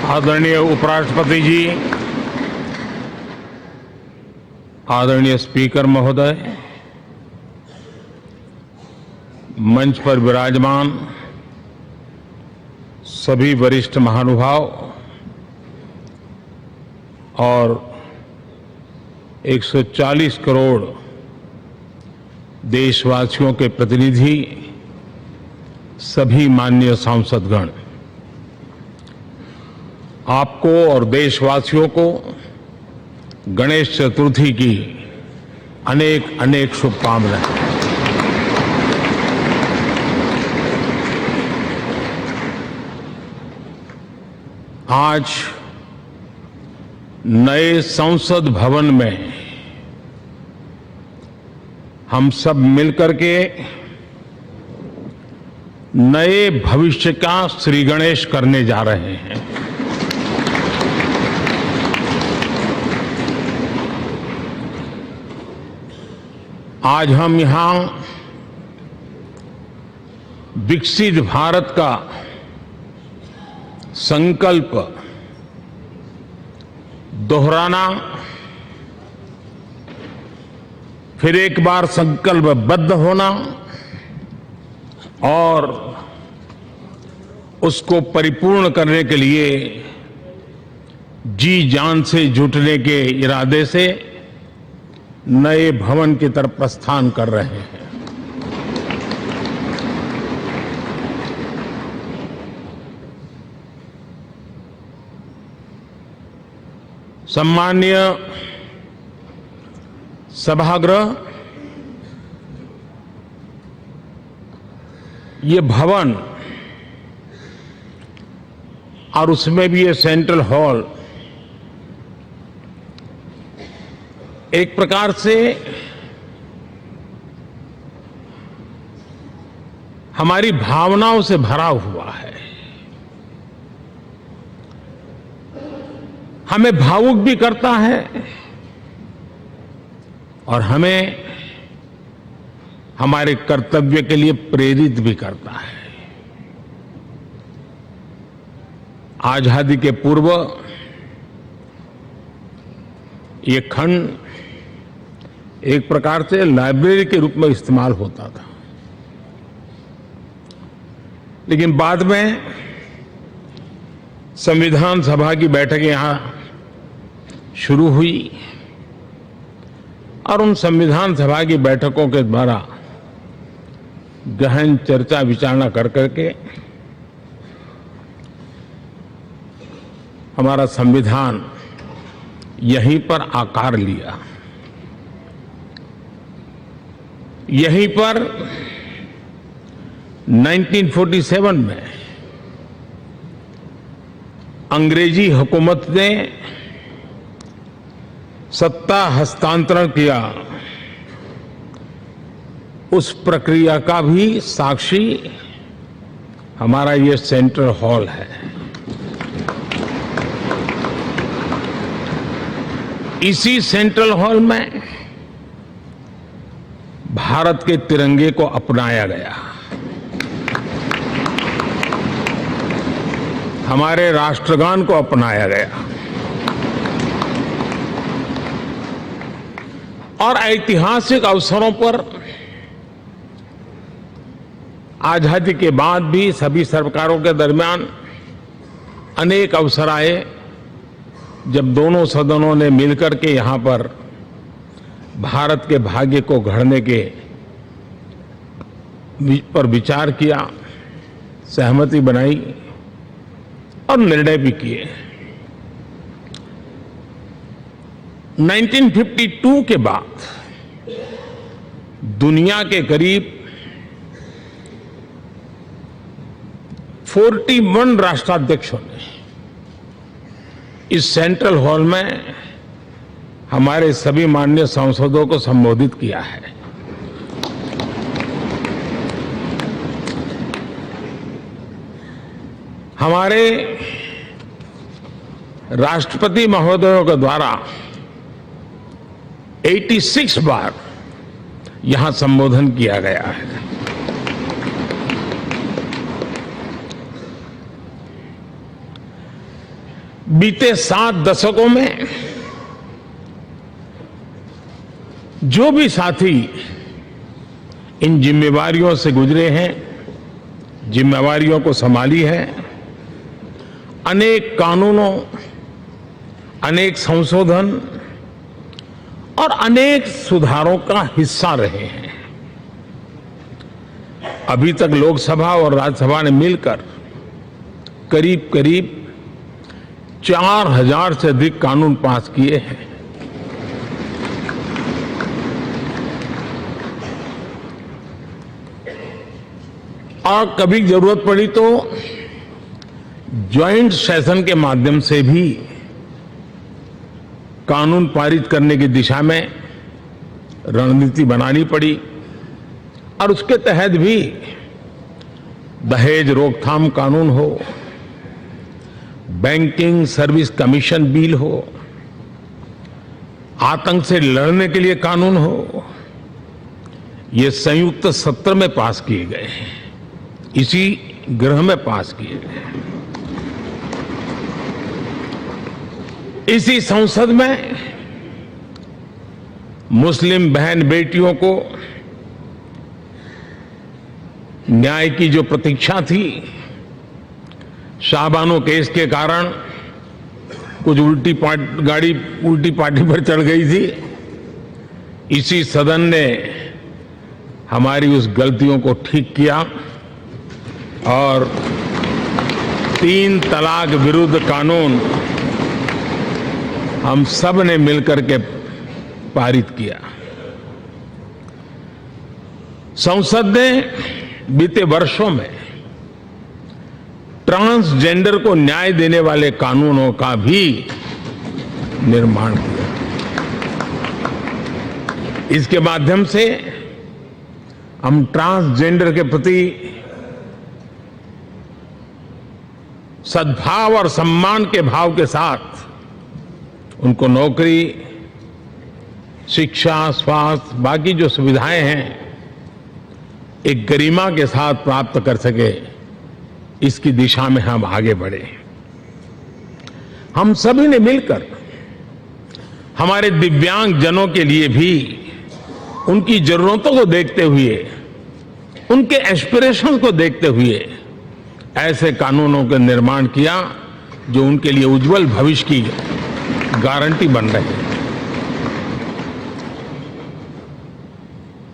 आदरणीय उपराष्ट्रपति जी, आदरणीय स्पीकर महोदय, मंच पर विराजमान सभी वरिष्ठ महानुभाव और 140 करोड़ देशवासियों के प्रतिनिधि, सभी माननीय सांसदगण, आपको और देशवासियों को गणेश चतुर्थी की अनेक अनेक शुभकामनाएं। आज नए संसद भवन में हम सब मिलकर के नए भविष्य का श्री गणेश करने जा रहे हैं। आज हम यहां विकसित भारत का संकल्प दोहराना, फिर एक बार संकल्पबद्ध होना और उसको परिपूर्ण करने के लिए जी जान से जुटने के इरादे से नए भवन की तरफ प्रस्थान कर रहे हैं। सम्माननीय सभागृह, ये भवन और उसमें भी ये सेंट्रल हॉल एक प्रकार से हमारी भावनाओं से भरा हुआ है। हमें भावुक भी करता है और हमें हमारे कर्तव्य के लिए प्रेरित भी करता है। आजादी के पूर्व ये खंड एक प्रकार से लाइब्रेरी के रूप में इस्तेमाल होता था, लेकिन बाद में संविधान सभा की बैठकें यहां शुरू हुई और उन संविधान सभा की बैठकों के द्वारा गहन चर्चा विचारणा कर करके हमारा संविधान यहीं पर आकार लिया। यहीं पर 1947 में अंग्रेजी हुकूमत ने सत्ता हस्तांतरण किया, उस प्रक्रिया का भी साक्षी हमारा ये सेंट्रल हॉल है। इसी सेंट्रल हॉल में भारत के तिरंगे को अपनाया गया, हमारे राष्ट्रगान को अपनाया गया और ऐतिहासिक अवसरों पर आजादी के बाद भी सभी सरकारों के दरमियान अनेक अवसर आए जब दोनों सदनों ने मिलकर के यहां पर भारत के भाग्य को गढ़ने के पर विचार किया, सहमति बनाई और निर्णय भी किए। 1952 के बाद दुनिया के करीब 41 राष्ट्राध्यक्षों ने इस सेंट्रल हॉल में हमारे सभी माननीय सांसदों को संबोधित किया है। हमारे राष्ट्रपति महोदयों के द्वारा 86 बार यहां संबोधन किया गया है। बीते 7 दशकों में जो भी साथी इन जिम्मेवारियों से गुजरे हैं, जिम्मेवारियों को संभाली है, अनेक कानूनों, अनेक संशोधन और अनेक सुधारों का हिस्सा रहे हैं। अभी तक लोकसभा और राज्यसभा ने मिलकर करीब करीब 4000 से अधिक कानून पास किए हैं। और कभी जरूरत पड़ी तो ज्वाइंट सेशन के माध्यम से भी कानून पारित करने की दिशा में रणनीति बनानी पड़ी और उसके तहत भी दहेज रोकथाम कानून हो, बैंकिंग सर्विस कमीशन बिल हो, आतंक से लड़ने के लिए कानून हो, ये संयुक्त सत्र में पास किए गए हैं, इसी गृह में पास किए गए। इसी संसद में मुस्लिम बहन बेटियों को न्याय की जो प्रतीक्षा थी, शाहबानो केस के कारण कुछ गाड़ी उल्टी पार्टी पर चढ़ गई थी, इसी सदन ने हमारी उस गलतियों को ठीक किया और 3 तलाक विरुद्ध कानून हम सब ने मिलकर के पारित किया। संसद ने बीते वर्षों में ट्रांसजेंडर को न्याय देने वाले कानूनों का भी निर्माण किया। इसके माध्यम से हम ट्रांसजेंडर के प्रति सद्भाव और सम्मान के भाव के साथ उनको नौकरी, शिक्षा, स्वास्थ्य, बाकी जो सुविधाएं हैं, एक गरिमा के साथ प्राप्त कर सके, इसकी दिशा में हम आगे बढ़े। हम सभी ने मिलकर हमारे दिव्यांग जनों के लिए भी उनकी जरूरतों को देखते हुए, उनके एस्पिरेशन को देखते हुए ऐसे कानूनों का निर्माण किया जो उनके लिए उज्जवल भविष्य की गारंटी बन रहे हैं।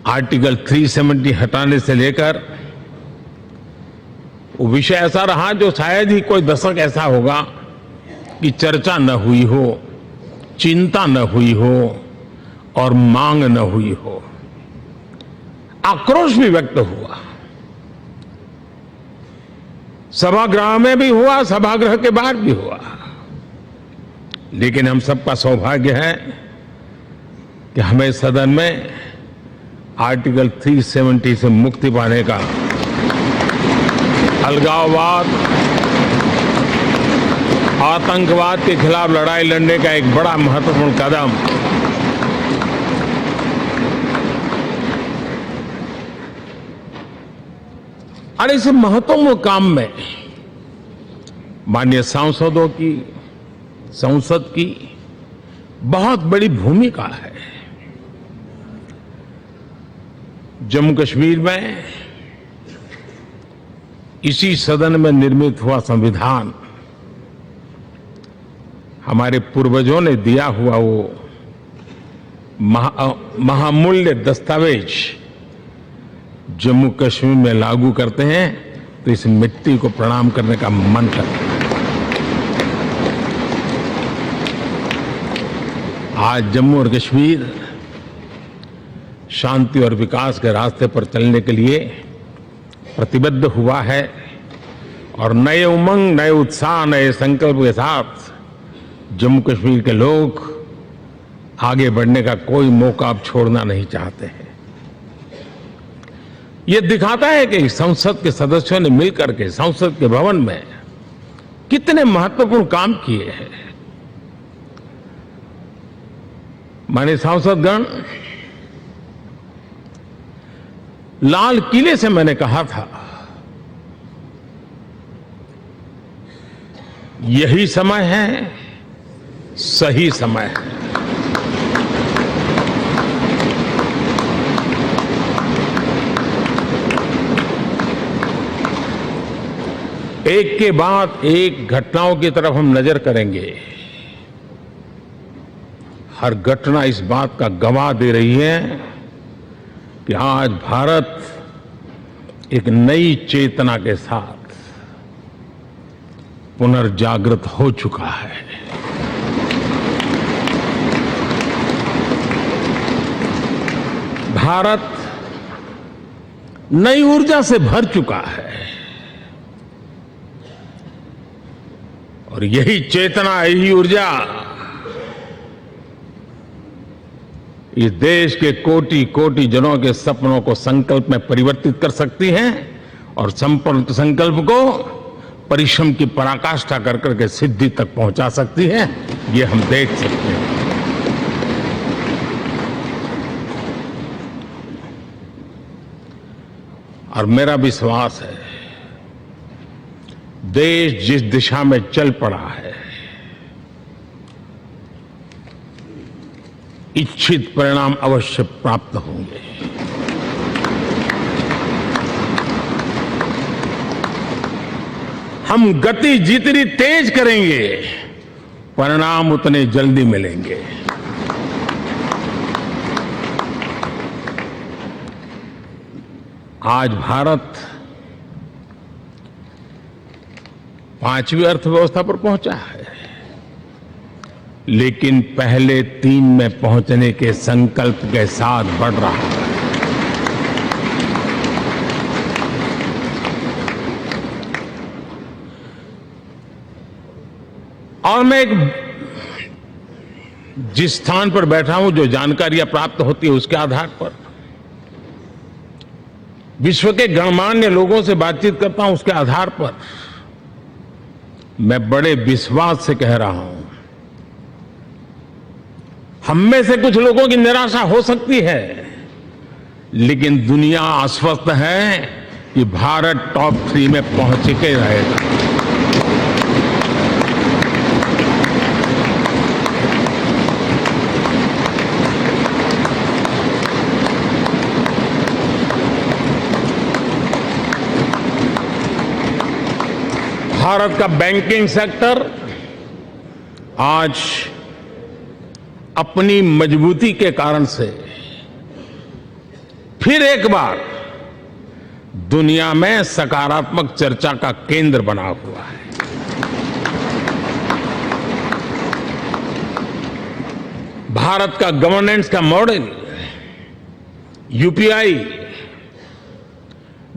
आर्टिकल 370 हटाने से लेकर वो विषय ऐसा रहा जो शायद ही कोई दशक ऐसा होगा कि चर्चा न हुई हो, चिंता न हुई हो और मांग न हुई हो। आक्रोश भी व्यक्त हुआ, सभागृह में भी हुआ, सभागृह के बाहर भी हुआ, लेकिन हम सबका सौभाग्य है कि हमें सदन में आर्टिकल 370 से मुक्ति पाने का, अलगाववाद, आतंकवाद के खिलाफ लड़ाई लड़ने का एक बड़ा महत्वपूर्ण कदम और इस महत्वपूर्ण काम में माननीय सांसदों की, संसद की बहुत बड़ी भूमिका है। जम्मू कश्मीर में इसी सदन में निर्मित हुआ संविधान हमारे पूर्वजों ने दिया हुआ वो महामूल्य दस्तावेज जम्मू कश्मीर में लागू करते हैं तो इस मिट्टी को प्रणाम करने का मन करता है। आज जम्मू और कश्मीर शांति और विकास के रास्ते पर चलने के लिए प्रतिबद्ध हुआ है और नए उमंग, नए उत्साह, नए संकल्प के साथ जम्मू कश्मीर के लोग आगे बढ़ने का कोई मौका अब छोड़ना नहीं चाहते हैं। ये दिखाता है कि संसद के सदस्यों ने मिलकर के संसद के भवन में कितने महत्वपूर्ण काम किए हैं। माननीय सांसदगण, लाल किले से मैंने कहा था यही समय है, सही समय है। एक के बाद एक घटनाओं की तरफ हम नजर करेंगे। हर घटना इस बात का गवाह दे रही है कि आज भारत एक नई चेतना के साथ पुनर्जागृत हो चुका है। भारत नई ऊर्जा से भर चुका है और यही चेतना, यही ऊर्जा इस देश के कोटि कोटि जनों के सपनों को संकल्प में परिवर्तित कर सकती है और संकल्प को परिश्रम की पराकाष्ठा कर करके सिद्धि तक पहुंचा सकती है। ये हम देख सकते हैं। और मेरा विश्वास है, देश जिस दिशा में चल पड़ा है, इच्छित परिणाम अवश्य प्राप्त होंगे। हम गति जितनी तेज करेंगे, परिणाम उतने जल्दी मिलेंगे। आज भारत 5वीं अर्थव्यवस्था पर पहुंचा है, लेकिन पहले 3 में पहुंचने के संकल्प के साथ बढ़ रहा है। और मैं जिस स्थान पर बैठा हूं, जो जानकारियां प्राप्त होती है, उसके आधार पर विश्व के गणमान्य लोगों से बातचीत करता हूं, उसके आधार पर मैं बड़े विश्वास से कह रहा हूं, हम में से कुछ लोगों की निराशा हो सकती है, लेकिन दुनिया आश्वस्त है कि भारत टॉप 3 में पहुंच के रहेगा। भारत का बैंकिंग सेक्टर आज अपनी मजबूती के कारण से फिर एक बार दुनिया में सकारात्मक चर्चा का केंद्र बना हुआ है। भारत का गवर्नेंस का मॉडल, यूपीआई,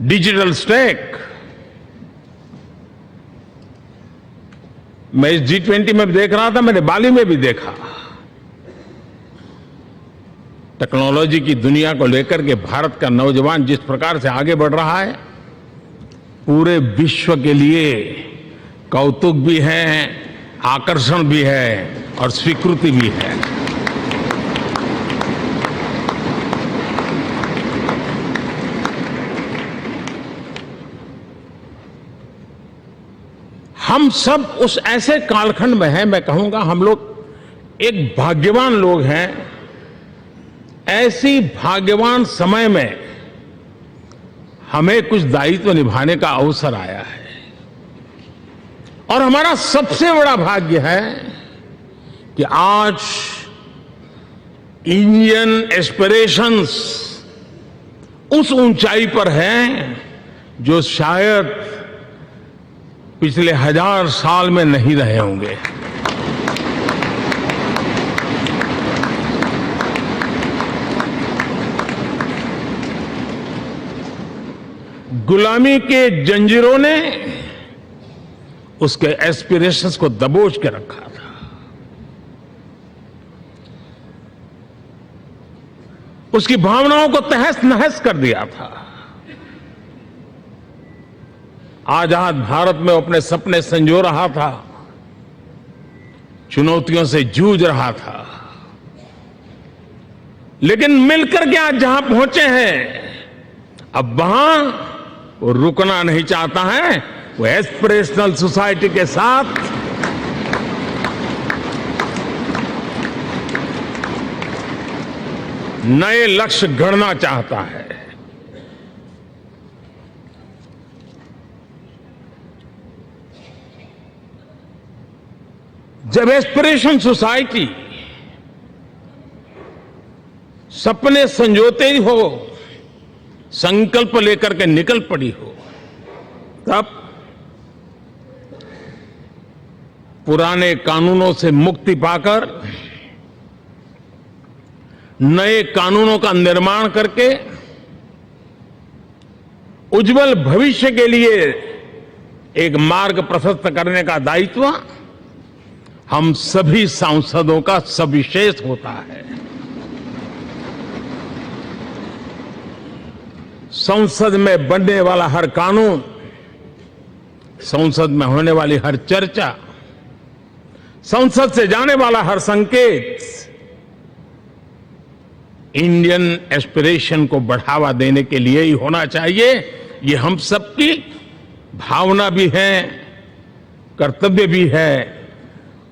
डिजिटल स्टैक, मैं इस G20 में देख रहा था, मैंने बाली में भी देखा। टेक्नोलॉजी की दुनिया को लेकर के भारत का नौजवान जिस प्रकार से आगे बढ़ रहा है, पूरे विश्व के लिए कौतुक भी है, आकर्षण भी है और स्वीकृति भी है। हम सब उस ऐसे कालखंड में हैं, मैं कहूंगा हम लोग एक भाग्यवान लोग हैं। ऐसी भाग्यवान समय में हमें कुछ दायित्व निभाने का अवसर आया है और हमारा सबसे बड़ा भाग्य है कि आज इंडियन एस्पिरेशंस उस ऊंचाई पर हैं जो शायद पिछले 1000 साल में नहीं रहे होंगे। गुलामी के जंजीरों ने उसके एस्पिरेशंस को दबोच के रखा था। उसकी भावनाओं को तहस नहस कर दिया था। आजाद भारत में अपने सपने संजो रहा था, चुनौतियों से जूझ रहा था, लेकिन मिलकर के आज जहां पहुंचे हैं, अब वहां वो रुकना नहीं चाहता है। वो एस्पिरेशनल सोसाइटी के साथ नए लक्ष्य गढ़ना चाहता है। जब एस्पिरेशन सोसाइटी सपने संजोते ही हो, संकल्प लेकर के निकल पड़ी हो, तब पुराने कानूनों से मुक्ति पाकर नए कानूनों का निर्माण करके उज्जवल भविष्य के लिए एक मार्ग प्रशस्त करने का दायित्व हम सभी सांसदों का सविशेष होता है। संसद में बनने वाला हर कानून, संसद में होने वाली हर चर्चा, संसद से जाने वाला हर संकेत इंडियन एस्पिरेशन को बढ़ावा देने के लिए ही होना चाहिए। ये हम सबकी भावना भी है, कर्तव्य भी है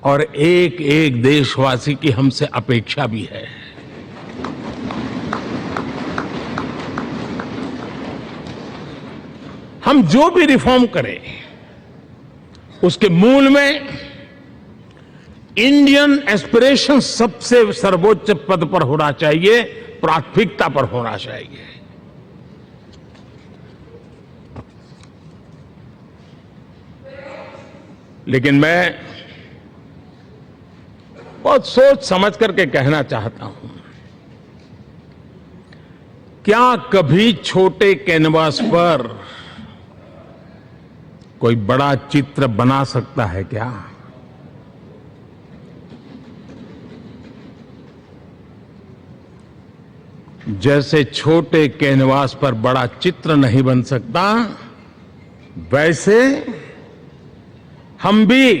और एक एक देशवासी की हमसे अपेक्षा भी है। हम जो भी रिफॉर्म करें उसके मूल में इंडियन एस्पिरेशन सबसे सर्वोच्च पद पर होना चाहिए, प्राथमिकता पर होना चाहिए। लेकिन मैं बहुत सोच समझ करके कहना चाहता हूं, क्या कभी छोटे कैनवास पर कोई बड़ा चित्र बना सकता है क्या? जैसे छोटे कैनवास पर बड़ा चित्र नहीं बन सकता, वैसे हम भी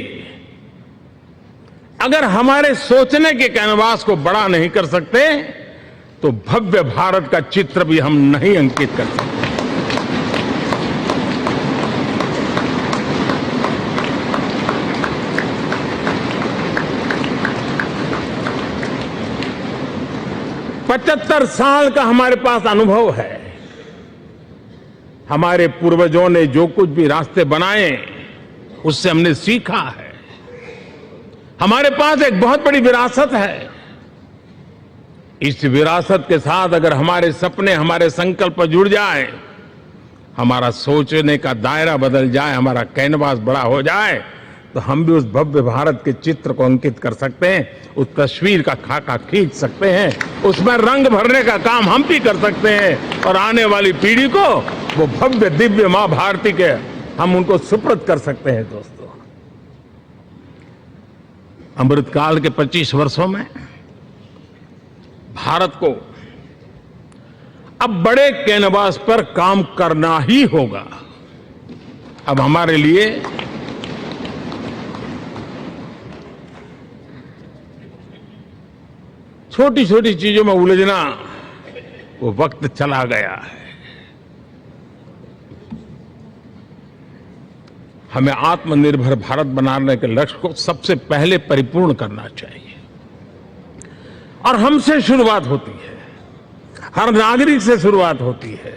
अगर हमारे सोचने के कैनवास को बड़ा नहीं कर सकते तो भव्य भारत का चित्र भी हम नहीं अंकित कर सकते। पचहत्तर साल का हमारे पास अनुभव है। हमारे पूर्वजों ने जो कुछ भी रास्ते बनाए उससे हमने सीखा है। हमारे पास एक बहुत बड़ी विरासत है। इस विरासत के साथ अगर हमारे सपने, हमारे संकल्प जुड़ जाए, हमारा सोचने का दायरा बदल जाए, हमारा कैनवास बड़ा हो जाए, तो हम भी उस भव्य भारत के चित्र को अंकित कर सकते हैं, उस तस्वीर का खाका खींच सकते हैं, उसमें रंग भरने का काम हम भी कर सकते हैं और आने वाली पीढ़ी को वो भव्य दिव्य मां भारती के हम उनको सुपुर्द कर सकते हैं। दोस्तों, अमृतकाल के 25 वर्षों में भारत को अब बड़े कैनवास पर काम करना ही होगा। अब हमारे लिए छोटी छोटी चीजों में उलझना वो वक्त चला गया है। हमें आत्मनिर्भर भारत बनाने के लक्ष्य को सबसे पहले परिपूर्ण करना चाहिए और हमसे शुरुआत होती है, हर नागरिक से शुरुआत होती है।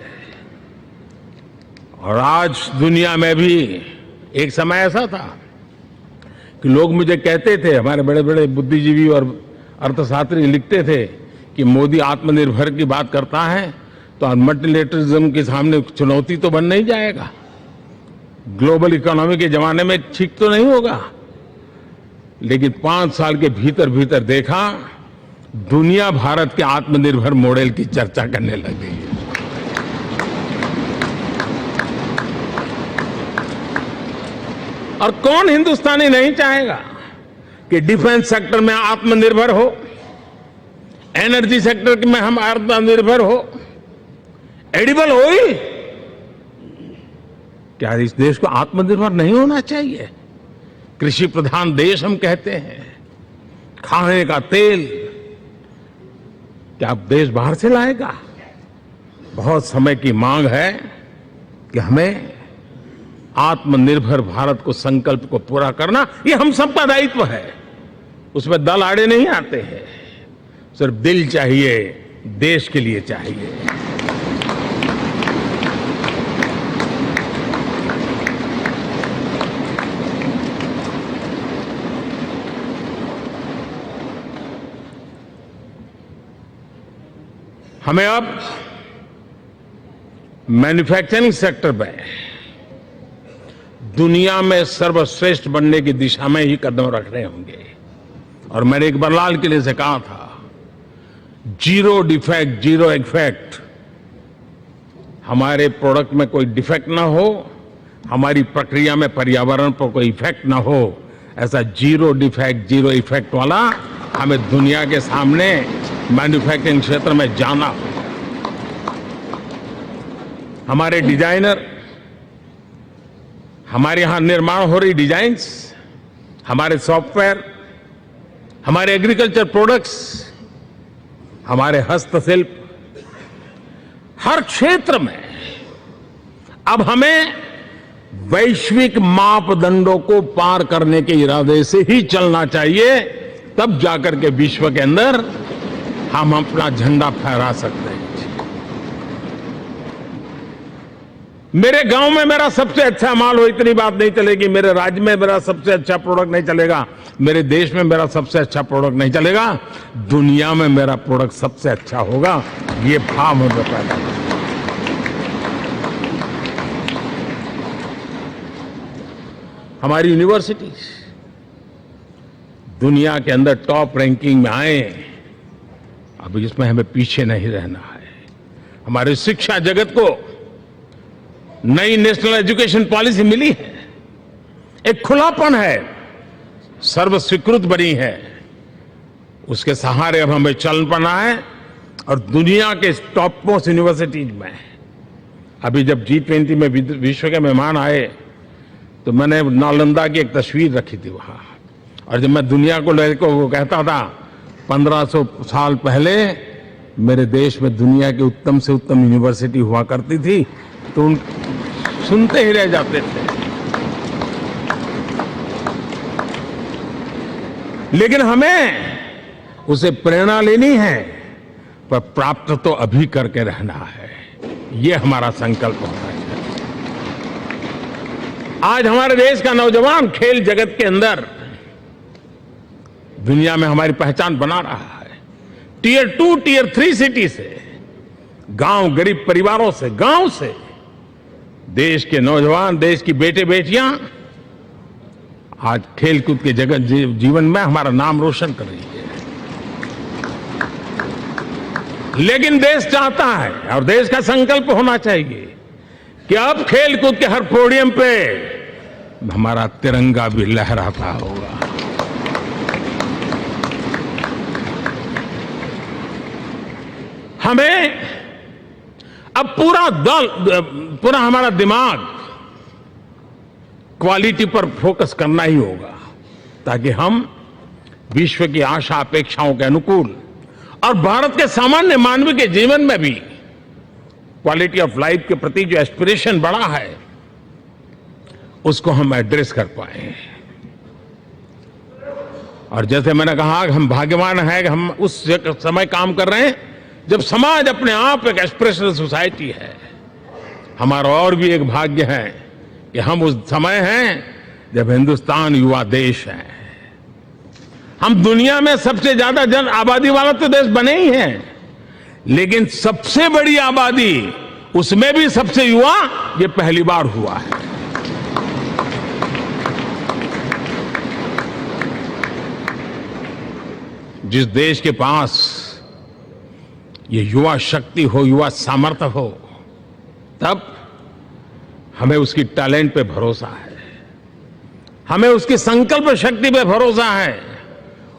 और आज दुनिया में भी एक समय ऐसा था कि लोग मुझे कहते थे, हमारे बड़े बड़े बुद्धिजीवी और अर्थशास्त्री लिखते थे कि मोदी आत्मनिर्भर की बात करता है तो मल्टीलेटरलिज्म के सामने चुनौती तो बन नहीं जाएगा, ग्लोबल इकोनॉमी के जमाने में ठीक तो नहीं होगा। लेकिन 5 साल के भीतर भीतर देखा, दुनिया भारत के आत्मनिर्भर मॉडल की चर्चा करने लगी है। और कौन हिंदुस्तानी नहीं चाहेगा कि डिफेंस सेक्टर में आत्मनिर्भर हो, एनर्जी सेक्टर में हम आत्मनिर्भर हो, एडिबल ऑयल। क्या इस देश को आत्मनिर्भर नहीं होना चाहिए? कृषि प्रधान देश हम कहते हैं। खाने का तेल क्या देश बाहर से लाएगा? बहुत समय की मांग है कि हमें आत्मनिर्भर भारत को संकल्प को पूरा करना, ये हम सबका दायित्व है। उसमें दल आड़े नहीं आते हैं, सिर्फ दिल चाहिए, देश के लिए चाहिए। हमें अब मैन्युफैक्चरिंग सेक्टर में दुनिया में सर्वश्रेष्ठ बनने की दिशा में ही कदम रखने होंगे। और मैंने एक बार लाल किले से कहा था, जीरो डिफेक्ट जीरो इफेक्ट। हमारे प्रोडक्ट में कोई डिफेक्ट ना हो, हमारी प्रक्रिया में पर्यावरण पर कोई इफेक्ट ना हो, ऐसा जीरो डिफेक्ट जीरो इफेक्ट वाला हमें दुनिया के सामने मैन्युफैक्चरिंग क्षेत्र में जाना होगा। हमारे डिजाइनर, हमारे यहां निर्माण हो रही डिजाइन्स, हमारे सॉफ्टवेयर, हमारे एग्रीकल्चर प्रोडक्ट्स, हमारे हस्तशिल्प, हर क्षेत्र में अब हमें वैश्विक मापदंडों को पार करने के इरादे से ही चलना चाहिए, तब जाकर के विश्व के अंदर हम अपना झंडा फहरा सकते हैं। मेरे गांव में मेरा सबसे अच्छा माल हो, इतनी बात नहीं चलेगी। मेरे राज्य में मेरा सबसे अच्छा प्रोडक्ट नहीं चलेगा, मेरे देश में मेरा सबसे अच्छा प्रोडक्ट नहीं चलेगा, दुनिया में मेरा प्रोडक्ट सबसे अच्छा होगा। ये भाव हमें पैदा करना। हमारी यूनिवर्सिटीज दुनिया के अंदर टॉप रैंकिंग में आए, अब इसमें हमें पीछे नहीं रहना है। हमारे शिक्षा जगत को नई नेशनल एजुकेशन पॉलिसी मिली है, एक खुलापन है, सर्व स्वीकृत बनी है। उसके सहारे अब हमें चल पड़ना है। और दुनिया के टॉप मोस्ट यूनिवर्सिटीज में अभी जब G20 में विश्व के मेहमान आए तो मैंने नालंदा की एक तस्वीर रखी थी वहां। और जब मैं दुनिया को कहता था 1500 साल पहले मेरे देश में दुनिया की उत्तम से उत्तम यूनिवर्सिटी हुआ करती थी, तो उन सुनते ही रह जाते थे। लेकिन हमें उसे प्रेरणा लेनी है, पर प्राप्त तो अभी करके रहना है। यह हमारा संकल्प होना चाहिए। आज हमारे देश का नौजवान खेल जगत के अंदर दुनिया में हमारी पहचान बना रहा है। टियर 2, टियर 3 सिटी से, गांव, गरीब परिवारों से, गांव से देश के नौजवान, देश की बेटे बेटियां आज खेलकूद के जगत जीवन में हमारा नाम रोशन कर रही है। लेकिन देश चाहता है और देश का संकल्प होना चाहिए कि अब खेलकूद के हर पोडियम पे हमारा तिरंगा भी लहराता होगा। हमें अब पूरा हमारा दिमाग क्वालिटी पर फोकस करना ही होगा, ताकि हम विश्व की आशा अपेक्षाओं के अनुकूल और भारत के सामान्य मानव के जीवन में भी क्वालिटी ऑफ लाइफ के प्रति जो एस्पिरेशन बढ़ा है, उसको हम एड्रेस कर पाए। और जैसे मैंने कहा कि हम भाग्यवान हैं कि हम उस समय काम कर रहे हैं जब समाज अपने आप एक एस्पिरेशनल सोसाइटी है। हमारा और भी एक भाग्य है कि हम उस समय हैं जब हिंदुस्तान युवा देश है। हम दुनिया में सबसे ज्यादा जन आबादी वाला तो देश बने ही हैं, लेकिन सबसे बड़ी आबादी, उसमें भी सबसे युवा, ये पहली बार हुआ है। जिस देश के पास ये युवा शक्ति हो, युवा सामर्थ्य हो, तब हमें उसकी टैलेंट पे भरोसा है, हमें उसकी संकल्प शक्ति पे भरोसा है,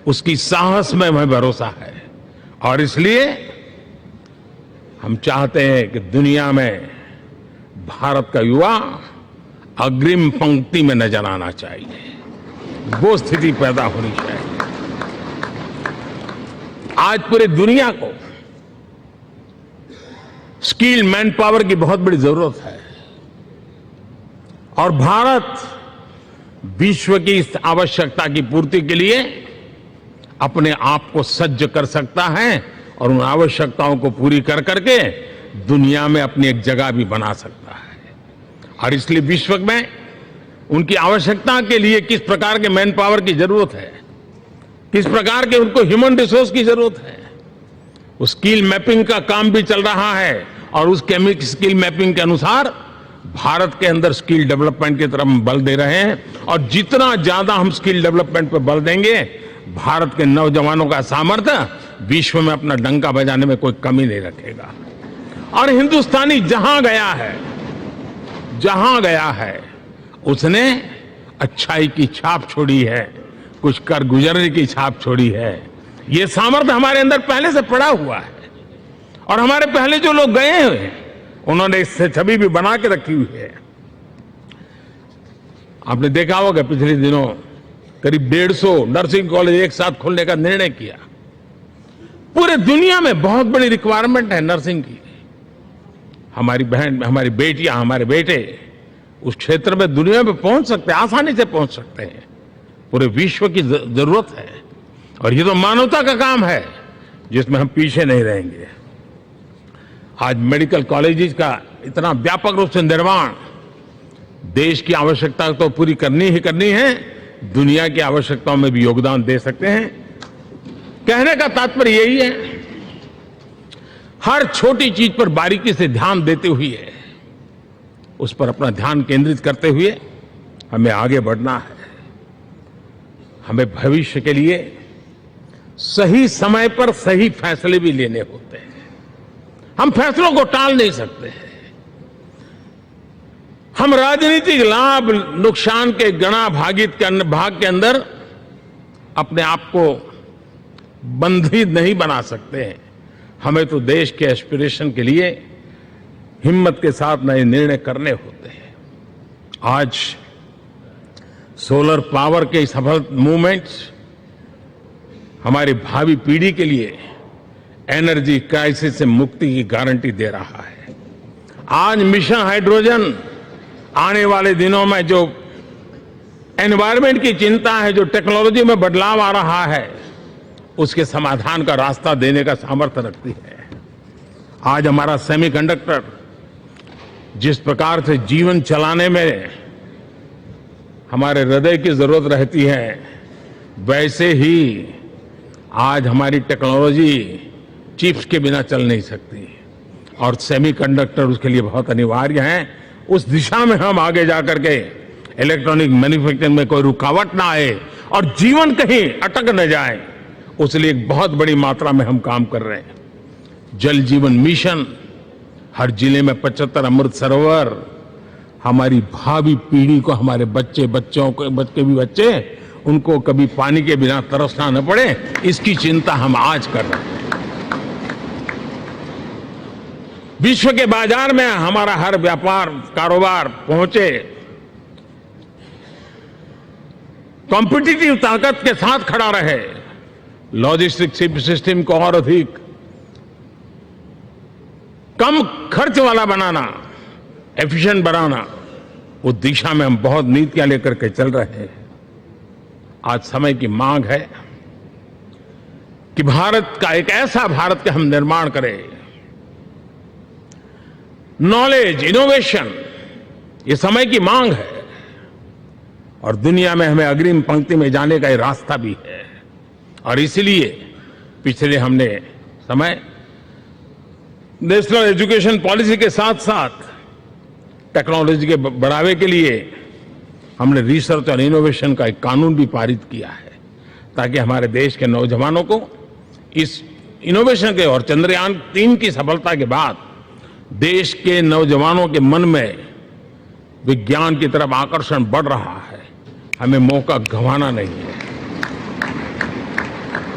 उसकी साहस में हमें भरोसा है। और इसलिए हम चाहते हैं कि दुनिया में भारत का युवा अग्रिम पंक्ति में नजर आना चाहिए, वो स्थिति पैदा होनी चाहिए। आज पूरी दुनिया को स्किल मैन पावर की बहुत बड़ी जरूरत है, और भारत विश्व की इस आवश्यकता की पूर्ति के लिए अपने आप को सज्ज कर सकता है और उन आवश्यकताओं को पूरी कर करके दुनिया में अपनी एक जगह भी बना सकता है। और इसलिए विश्व में उनकी आवश्यकता के लिए किस प्रकार के मैन पावर की जरूरत है, किस प्रकार के उनको ह्यूमन रिसोर्स की जरूरत है, उस स्किल मैपिंग का काम भी चल रहा है। और उस स्किल मैपिंग के अनुसार भारत के अंदर स्किल डेवलपमेंट की तरफ हम बल दे रहे हैं। और जितना ज्यादा हम स्किल डेवलपमेंट पर बल देंगे, भारत के नौजवानों का सामर्थ्य विश्व में अपना डंका बजाने में कोई कमी नहीं रखेगा। और हिंदुस्तानी जहां गया है उसने अच्छाई की छाप छोड़ी है, कुछ कर गुजरने की छाप छोड़ी है। ये सामर्थ्य हमारे अंदर पहले से पड़ा हुआ है। और हमारे पहले जो लोग गए हैं उन्होंने इससे छवि भी बना के रखी हुई है। आपने देखा होगा पिछले दिनों करीब 150 नर्सिंग कॉलेज एक साथ खोलने का निर्णय किया। पूरे दुनिया में बहुत बड़ी रिक्वायरमेंट है नर्सिंग की। हमारी बहन, हमारी बेटियां, हमारे बेटे उस क्षेत्र में दुनिया में पहुंच सकते हैं, आसानी से पहुंच सकते हैं। पूरे विश्व की जरूरत है और ये तो मानवता का काम है जिसमें हम पीछे नहीं रहेंगे। आज मेडिकल कॉलेजेस का इतना व्यापक रूप से निर्माण देश की आवश्यकता तो पूरी करनी ही करनी है, दुनिया की आवश्यकताओं में भी योगदान दे सकते हैं। कहने का तात्पर्य यही है, हर छोटी चीज पर बारीकी से ध्यान देते हुए, उस पर अपना ध्यान केंद्रित करते हुए हमें आगे बढ़ना है। हमें भविष्य के लिए सही समय पर सही फैसले भी लेने होते हैं। हम फैसलों को टाल नहीं सकते हैं। हम राजनीतिक लाभ नुकसान के गणा भाग के अंदर अपने आप को बंधित नहीं बना सकते हैं। हमें तो देश के एस्पिरेशन के लिए हिम्मत के साथ नए निर्णय करने होते हैं। आज सोलर पावर के सफल मूवमेंट्स हमारी भावी पीढ़ी के लिए एनर्जी क्राइसिस से मुक्ति की गारंटी दे रहा है। आज मिशन हाइड्रोजन आने वाले दिनों में जो एनवायरमेंट की चिंता है, जो टेक्नोलॉजी में बदलाव आ रहा है, उसके समाधान का रास्ता देने का सामर्थ्य रखती है। आज हमारा सेमीकंडक्टर जिस प्रकार से जीवन चलाने में हमारे हृदय की जरूरत रहती है, वैसे ही आज हमारी टेक्नोलॉजी चिप्स के बिना चल नहीं सकती और सेमीकंडक्टर उसके लिए बहुत अनिवार्य है। उस दिशा में हम आगे जाकर के इलेक्ट्रॉनिक मैन्युफैक्चरिंग में कोई रुकावट ना आए और जीवन कहीं अटक न जाए, उसलिए एक बहुत बड़ी मात्रा में हम काम कर रहे हैं। जल जीवन मिशन, हर जिले में 75 अमृत सरोवर, हमारी भावी पीढ़ी को, हमारे बच्चे उनको कभी पानी के बिना तरसना न पड़े, इसकी चिंता हम आज कर रहे हैं। विश्व के बाजार में हमारा हर व्यापार कारोबार पहुंचे, कॉम्पिटिटिव ताकत के साथ खड़ा रहे, लॉजिस्टिक सिस्टम को और अधिक कम खर्च वाला बनाना, एफिशिएंट बनाना, उस दिशा में हम बहुत नीतियां लेकर के चल रहे हैं। आज समय की मांग है कि भारत का एक ऐसा भारत का हम निर्माण करें। नॉलेज, इनोवेशन, ये समय की मांग है और दुनिया में हमें अग्रिम पंक्ति में जाने का ये रास्ता भी है। और इसलिए पिछले हमने समय नेशनल एजुकेशन पॉलिसी के साथ साथ टेक्नोलॉजी के बढ़ावे के लिए हमने रिसर्च और इनोवेशन का एक कानून भी पारित किया है, ताकि हमारे देश के नौजवानों को इस इनोवेशन के और चंद्रयान 3 की सफलता के बाद देश के नौजवानों के मन में विज्ञान की तरफ आकर्षण बढ़ रहा है। हमें मौका गंवाना नहीं है।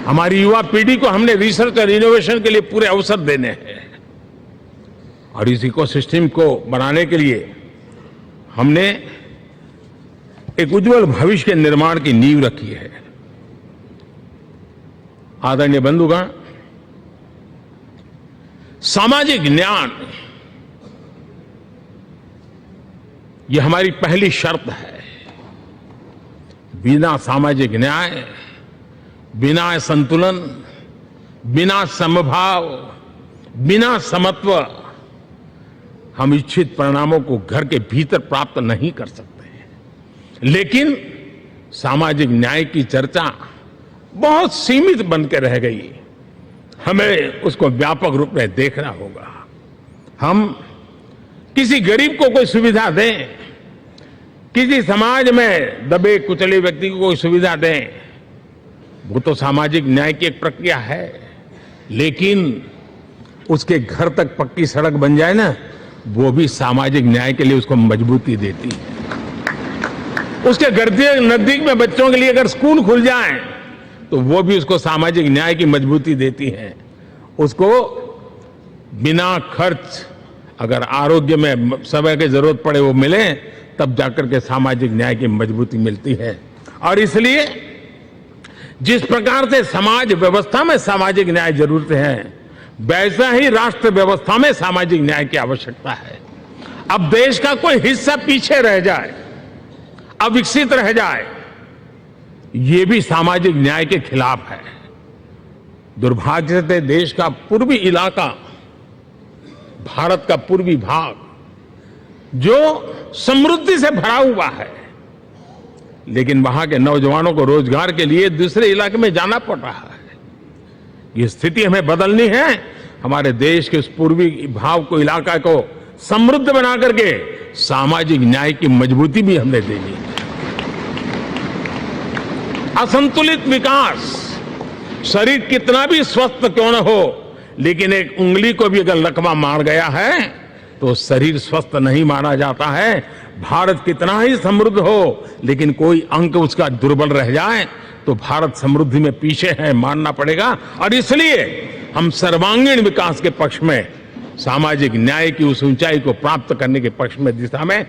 हमारी युवा पीढ़ी को हमने रिसर्च और इनोवेशन के लिए पूरे अवसर देने हैं और इस इकोसिस्टम को बनाने के लिए हमने एक उज्जवल भविष्य के निर्माण की नींव रखी है। आदरणीय बंधुगण, सामाजिक न्याय ये हमारी पहली शर्त है। बिना सामाजिक न्याय, बिना संतुलन, बिना समभाव, बिना समत्व हम इच्छित परिणामों को घर के भीतर प्राप्त नहीं कर सकते। लेकिन सामाजिक न्याय की चर्चा बहुत सीमित बन के रह गई। हमें उसको व्यापक रूप में देखना होगा। हम किसी गरीब को कोई सुविधा दें, किसी समाज में दबे कुचले व्यक्ति को कोई सुविधा दें, वो तो सामाजिक न्याय की एक प्रक्रिया है। लेकिन उसके घर तक पक्की सड़क बन जाए ना, वो भी सामाजिक न्याय के लिए उसको मजबूती देती है। उसके घर के नजदीक में बच्चों के लिए अगर स्कूल खुल जाए तो वो भी उसको सामाजिक न्याय की मजबूती देती है। उसको बिना खर्च अगर आरोग्य में समय की जरूरत पड़े वो मिले, तब जाकर के सामाजिक न्याय की मजबूती मिलती है। और इसलिए जिस प्रकार से समाज व्यवस्था में सामाजिक न्याय जरूरत है, वैसा ही राष्ट्र व्यवस्था में सामाजिक न्याय की आवश्यकता है। अब देश का कोई हिस्सा पीछे रह जाए, अविकसित रह जाए, ये भी सामाजिक न्याय के खिलाफ है। दुर्भाग्य से देश का पूर्वी इलाका, भारत का पूर्वी भाग, जो समृद्धि से भरा हुआ है, लेकिन वहां के नौजवानों को रोजगार के लिए दूसरे इलाके में जाना पड़ रहा है। ये स्थिति हमें बदलनी है। हमारे देश के उस पूर्वी भाव को, इलाका को समृद्ध बना करके सामाजिक न्याय की मजबूती भी हमने देनी है। असंतुलित विकास, शरीर कितना भी स्वस्थ क्यों न हो, लेकिन एक उंगली को भी अगर लकवा मार गया है तो शरीर स्वस्थ नहीं माना जाता है। भारत कितना ही समृद्ध हो, लेकिन कोई अंग उसका दुर्बल रह जाए तो भारत समृद्धि में पीछे है, मानना पड़ेगा। और इसलिए हम सर्वांगीण विकास के पक्ष में, सामाजिक न्याय की उस ऊंचाई को प्राप्त करने के पक्ष में, दिशा में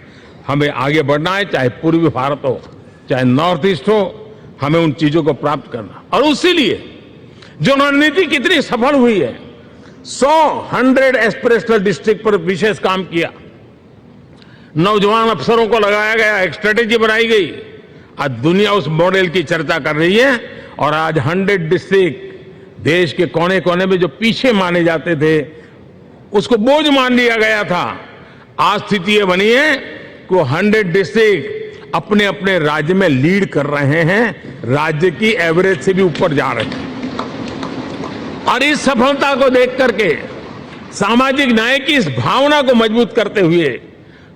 हमें आगे बढ़ना है। चाहे पूर्वी भारत हो, चाहे नॉर्थ ईस्ट हो, हमें उन चीजों को प्राप्त करना। और उसी लिए जो रणनीति कितनी सफल हुई है, 100 एस्पिरेशनल डिस्ट्रिक्ट पर विशेष काम किया, नौजवान अफसरों को लगाया गया, एक स्ट्रेटेजी बनाई गई। आज दुनिया उस मॉडल की चर्चा कर रही है। और आज 100 डिस्ट्रिक्ट, देश के कोने कोने में जो पीछे माने जाते थे, उसको बोझ मान लिया गया था। आज स्थिति ये बनी है कि 100 डिस्ट्रिक्ट अपने अपने राज्य में लीड कर रहे हैं, राज्य की एवरेज से भी ऊपर जा रहे हैं। और इस सफलता को देख करके, सामाजिक न्याय की इस भावना को मजबूत करते हुए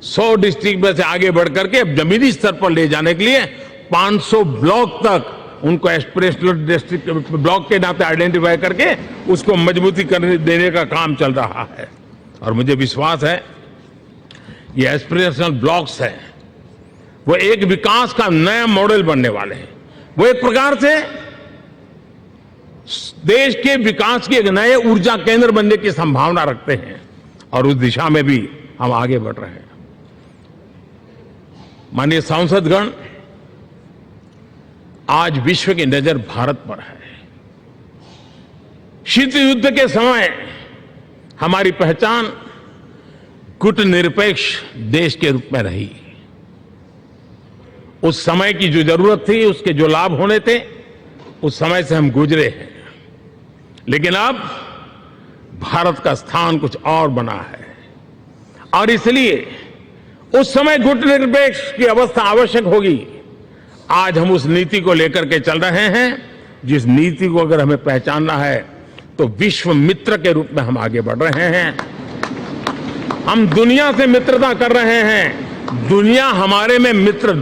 100 डिस्ट्रिक्ट में से आगे बढ़ करके अब जमीनी स्तर पर ले जाने के लिए 500 ब्लॉक तक उनको एस्पिरेशनल डिस्ट्रिक्ट ब्लॉक के नाते आइडेंटिफाई करके उसको मजबूती करने देने का काम चल रहा है। और मुझे विश्वास है ये एस्पिरेशनल ब्लॉक्स हैं, वो एक विकास का नया मॉडल बनने वाले हैं। वो एक प्रकार से देश के विकास के एक नए ऊर्जा केंद्र बनने की संभावना रखते हैं। और उस दिशा में भी हम आगे बढ़ रहे हैं। माननीय सांसदगण, आज विश्व की नजर भारत पर है। शीत युद्ध के समय हमारी पहचान गुटनिरपेक्ष देश के रूप में रही। उस समय की जो जरूरत थी, उसके जो लाभ होने थे, उस समय से हम गुजरे हैं। लेकिन अब भारत का स्थान कुछ और बना है। और इसलिए उस समय गुटनिरपेक्ष की अवस्था आवश्यक होगी। आज हम उस नीति को लेकर के चल रहे हैं, जिस नीति को अगर हमें पहचानना है तो विश्व मित्र के रूप में हम आगे बढ़ रहे हैं। हम दुनिया से मित्रता कर रहे हैं, दुनिया हमारे में मित्र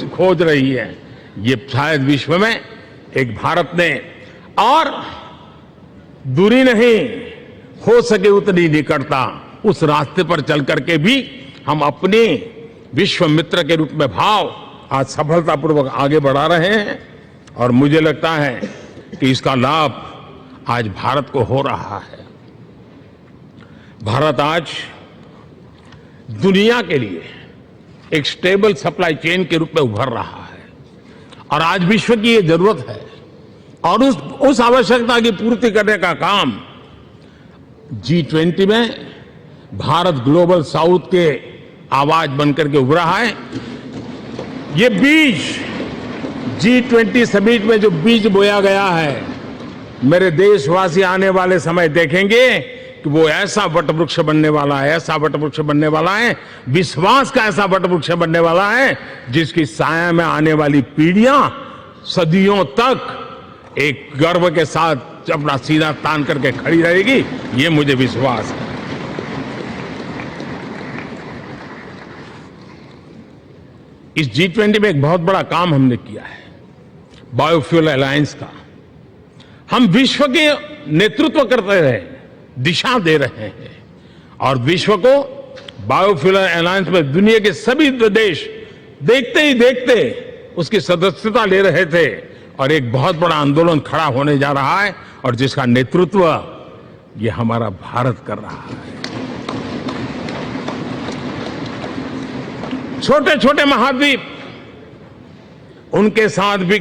खोज रही है। ये शायद विश्व में एक भारत ने, और दूरी नहीं, हो सके उतनी निकटता, उस रास्ते पर चल करके भी हम अपने विश्व मित्र के रूप में भाव आज सफलतापूर्वक आगे बढ़ा रहे हैं। और मुझे लगता है कि इसका लाभ आज भारत को हो रहा है। भारत आज दुनिया के लिए एक स्टेबल सप्लाई चेन के रूप में उभर रहा है। और आज विश्व की ये जरूरत है। और उस आवश्यकता की पूर्ति करने का काम G20 में भारत ग्लोबल साउथ के आवाज बनकर के उभरा है। ये बीज G20 समिट में जो बीज बोया गया है, मेरे देशवासी आने वाले समय देखेंगे कि वो ऐसा वटवृक्ष बनने वाला है, ऐसा वटवृक्ष बनने वाला है, विश्वास का ऐसा वटवृक्ष बनने वाला है जिसकी साया में आने वाली पीढ़ियां सदियों तक एक गर्व के साथ अपना सीना तान करके खड़ी रहेगी। ये मुझे विश्वास है। इस G20 में एक बहुत बड़ा काम हमने किया है, बायोफ्यूल अलायंस का। हम विश्व के नेतृत्व करते रहे, दिशा दे रहे हैं और विश्व को बायोफ्यूल अलायंस में दुनिया के सभी देश देखते ही देखते उसकी सदस्यता ले रहे थे और एक बहुत बड़ा आंदोलन खड़ा होने जा रहा है और जिसका नेतृत्व ये हमारा भारत कर रहा है। छोटे छोटे महाद्वीप, उनके साथ भी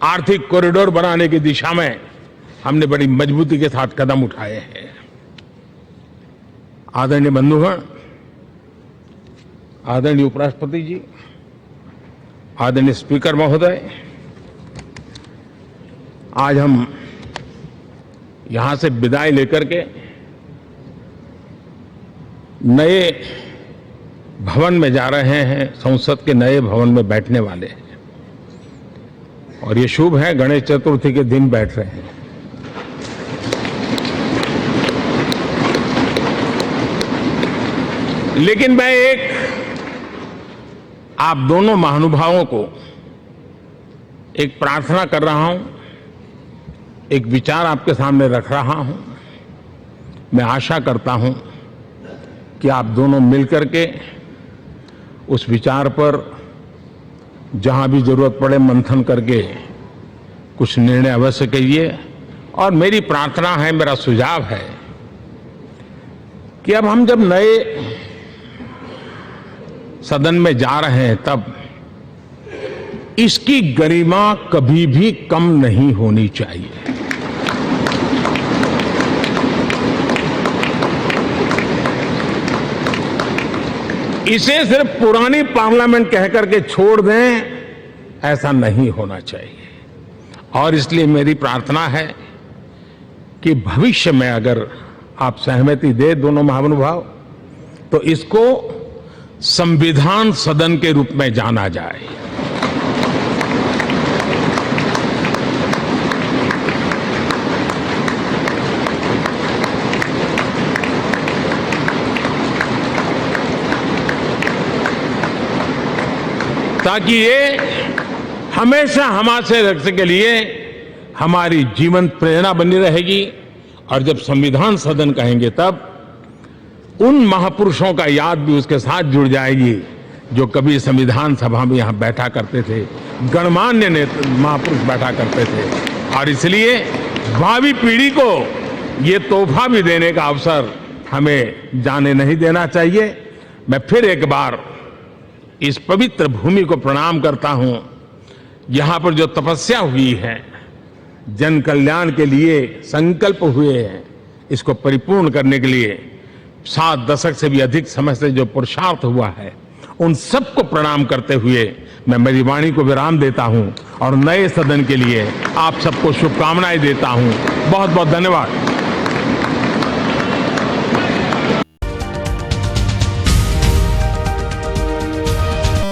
आर्थिक कॉरिडोर बनाने की दिशा में हमने बड़ी मजबूती के साथ कदम उठाए हैं। आदरणीय बंधुगण, आदरणीय उपराष्ट्रपति जी, आदरणीय स्पीकर महोदय, आज हम यहां से विदाई लेकर के नए भवन में जा रहे हैं, संसद के नए भवन में बैठने वाले हैं और ये शुभ है, गणेश चतुर्थी के दिन बैठ रहे हैं। लेकिन मैं एक आप दोनों महानुभावों को एक प्रार्थना कर रहा हूं, एक विचार आपके सामने रख रहा हूं। मैं आशा करता हूं कि आप दोनों मिलकर के उस विचार पर जहां भी जरूरत पड़े मंथन करके कुछ निर्णय अवश्य कीजिए। और मेरी प्रार्थना है, मेरा सुझाव है कि अब हम जब नए सदन में जा रहे हैं तब इसकी गरिमा कभी भी कम नहीं होनी चाहिए। इसे सिर्फ पुरानी पार्लियामेंट कहकर के छोड़ दें, ऐसा नहीं होना चाहिए। और इसलिए मेरी प्रार्थना है कि भविष्य में अगर आप सहमति दे दोनों महानुभाव, तो इसको संविधान सदन के रूप में जाना जाए। ताकि ये हमेशा हमारे रक्षा के लिए हमारी जीवन प्रेरणा बनी रहेगी। और जब संविधान सदन कहेंगे तब उन महापुरुषों का याद भी उसके साथ जुड़ जाएगी जो कभी संविधान सभा में यहां बैठा करते थे, गणमान्य महापुरुष बैठा करते थे। और इसलिए भावी पीढ़ी को ये तोहफा भी देने का अवसर हमें जाने नहीं देना चाहिए। मैं फिर एक बार इस पवित्र भूमि को प्रणाम करता हूं। यहां पर जो तपस्या हुई है, जन कल्याण के लिए संकल्प हुए हैं, इसको परिपूर्ण करने के लिए 7 दशक से भी अधिक समय से जो पुरुषार्थ हुआ है, उन सबको प्रणाम करते हुए मैं मेरी वाणी को विराम देता हूं और नए सदन के लिए आप सबको शुभकामनाएं देता हूं। बहुत बहुत धन्यवाद।